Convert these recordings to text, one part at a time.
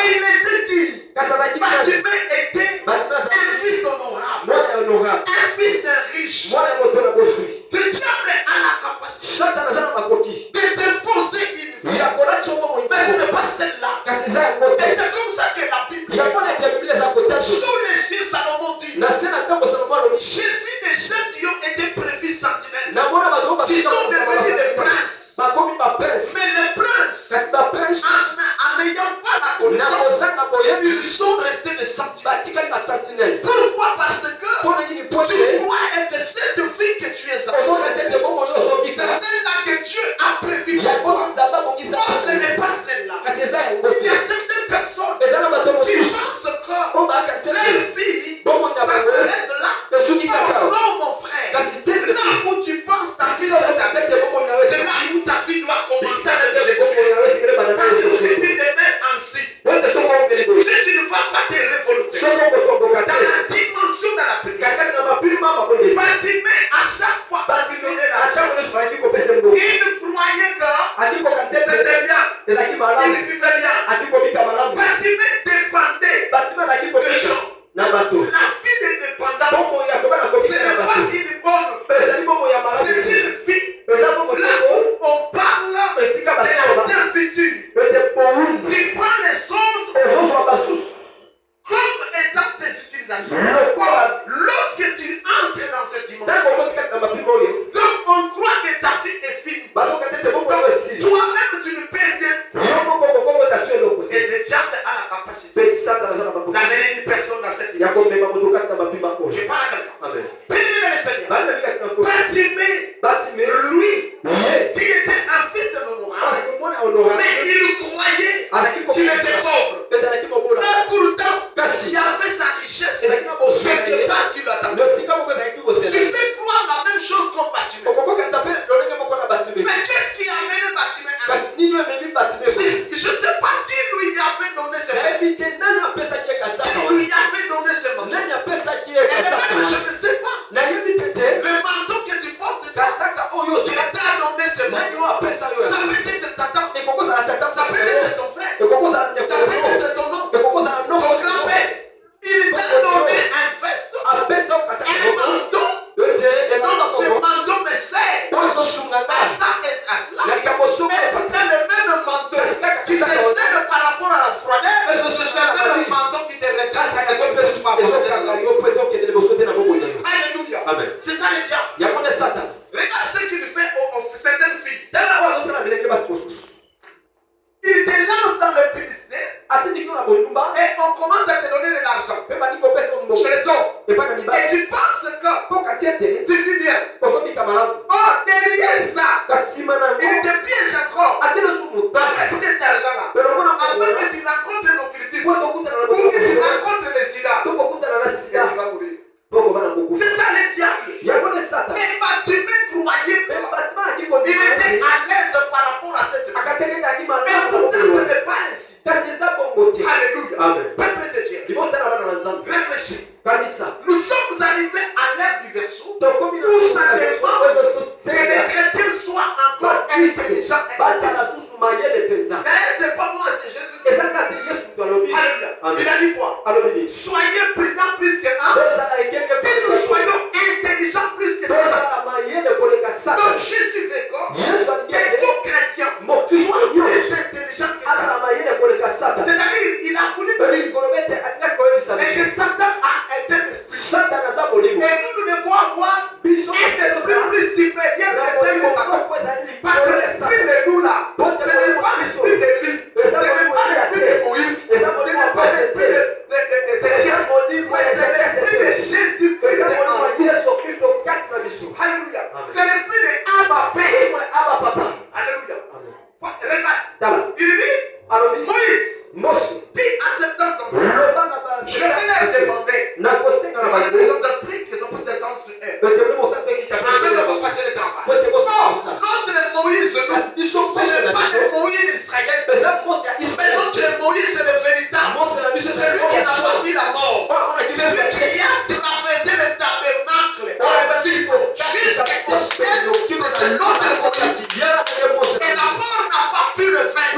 Et il était dit, Bartimée était un fils honorable, un fils d'un riche. Le diable a la capacité de t'imposer une vie. Mais ce n'est pas celle-là. Et c'est comme ça que la Bible dit. Sous les cieux, Salomon dit, j'ai vu des gens qui ont été prévus sentinelles, qui sont devenus des princes. Mais les princes, en n'ayant pas la connaissance, ils sont restés des sentinelles. Pourquoi? Parce que tu crois être cette vie que tu es en train. C'est celle-là que Dieu a prévue pour toi. Moi, ce n'est pas celle-là. Il y a certaines personnes qui pensent que leur vie, ça s'arrête là. Non, mon frère. Là où tu penses ta vie s'arrête, c'est là où ta vie doit commencer. Si tu te mets ainsi, si tu ne vas pas te révolter dans la dimension de la prière, Bartimée, à chaque fois qu'il donnait l'argent, il croyait que c'était bien, il vivait bien. Bartimée dépendait des gens. La vie de dépendance, ce n'est pas une bonne vie, c'est une vie là où on parle de la servitude. Tu prends les autres comme étant tes utilisations. Lorsque tu entres dans cette dimension, donc on croit que ta vie est finie. Donc toi-même tu ne peux rien. Et le diable a la capacité d'amener une personne dans cette dimension. Je parle à quelqu'un. Béni le Seigneur. Bartimée, lui, qui était un fils de l'honorable, mais il croyait qu'il était pauvre. Et pourtant, il avait sa richesse quelque part qui l'attendait. Tu peux croire la même chose comme Bartimée. Mais qu'est-ce qui a amené Bartimée ainsi? Je ne sais pas qui lui avait donné ce mandat. Qui lui avait donné ce mandat. Et même je ne sais pas. Le manteau que tu portes, qui t'a donné ce mandat. Ça peut être ta tante. Ça peut être ton frère. Ça peut être ton oncle. Ton grand-père. Il t'a donné un veste, un manteau. Donc ce manteau me sert à ça et à cela. Mais peut-être le même manteau qui te sert par rapport à la froideur, c'est le même manteau qui te retraite à la Alléluia. C'est ça le diable. Regarde ce qu'il fait aux certaines filles. Il te lance dans le Philistin et on commence à te donner de l'argent chez les hommes. Et tu penses que tu vis bien. Oh, derrière ça, il te piège encore. Avec cet argent-là, afin que tu rencontres l'occultisme, ou que tu rencontres le sida, et tu vas mourir. C'est ça le diable. Mais Bartimée croyait qu'il était à l'aise par rapport à cette vie. Mais pourtant ce n'est pas ainsi. Alléluia. Peuple de Dieu, réfléchis. Nous sommes arrivés à l'ère du verseau où ça dépend que les chrétiens soient encore intelligents. D'ailleurs, c'est pas moi, c'est Jésus. Alléluia. Il a dit quoi? Soyez prudents plus que que nous soyons intelligents plus que ça. Donc Jésus veut que tout chrétien soit plus intelligent que ça. C'est-à-dire il a voulu et que Satan a été l'esprit. Et nous devons avoir un esprit plus supérieur que celui de Satan. Parce que l'esprit de nous là, ce n'est pas l'esprit de lui. Ce n'est pas l'esprit de Moïse. Ce n'est pas l'esprit de Zéchias. Mais c'est l'esprit de Jésus-Christ de Alléluia. C'est l'esprit de Abba Père. Alléluia. Regarde. Il dit, Moïse, dit à certains anciens, je vais leur demander les hommes d'esprit qu'ils ont pu descendre sur eux. Afin de vous passer le travail. Notre Moïse, ce n'est pas le Moïse d'Israël. Mais notre Moïse, c'est le véritable. C'est celui qui n'a pas vu la mort. C'est celui qui a traversé le tabernacle jusqu'au ciel. C'est notre Moïse. Et la mort n'a pas pu le faire.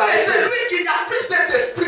Et c'est lui qui a pris cet esprit.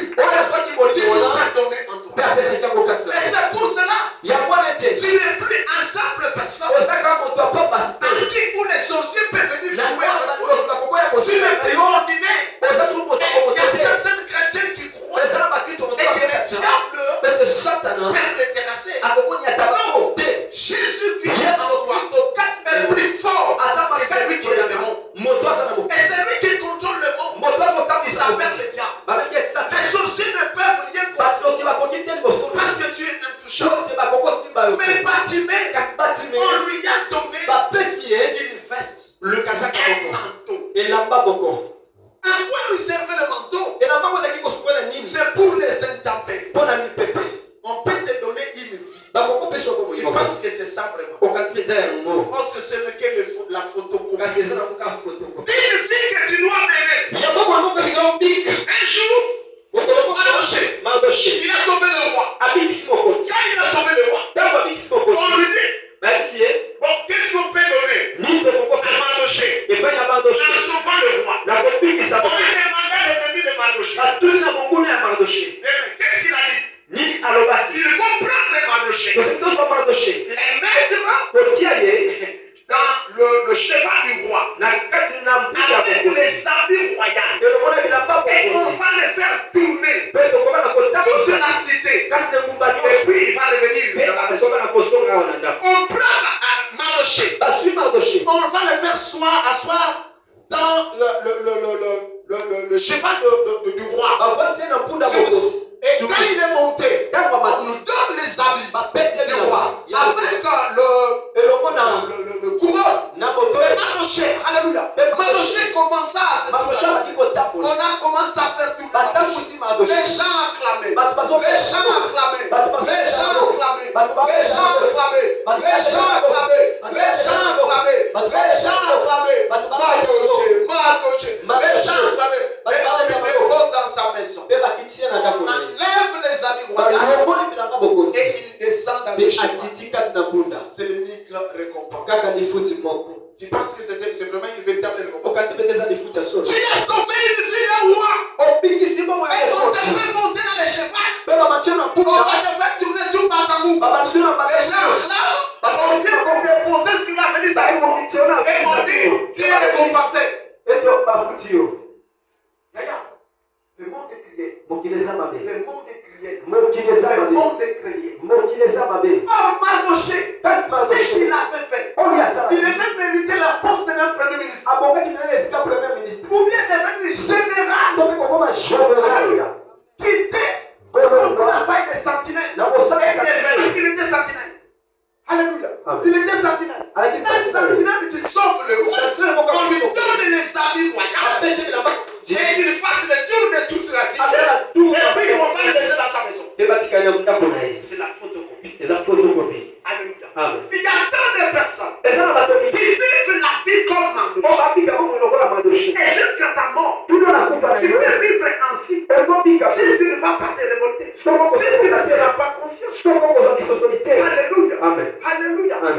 le cheval du roi. Et quand il est monté, on nous donne les habits du roi avec le couronne. Manoché, alléluia. Manoché commença à se trouver. On a commencé à faire tout le les gens acclamaient. Les gens acclamaient. Les gens acclamaient. Les gens acclamaient. Les gens acclamaient. Les gens acclamaient. Les gens acclamaient. Manoché. Les gens acclamaient. Et on le dépose dans sa maison. On enlève les habits royaux et il descend dans le chemin. C'est l'unique récompense. Tu penses que c'est vraiment une véritable récompense? Tu as sauvé une fille de roi. Et on te fait monter dans les chevaux. On va te faire tourner tout par ta moue. Les gens là, on vient pour déposer ce qu'il a venu ça. Et on dit, tu es récompensé. Regarde, le monde est crié. Le monde est crié. Le monde est crié. Oh, Manoché, c'est ce qu'il avait fait. Il devait mériter la poste d'un premier ministre.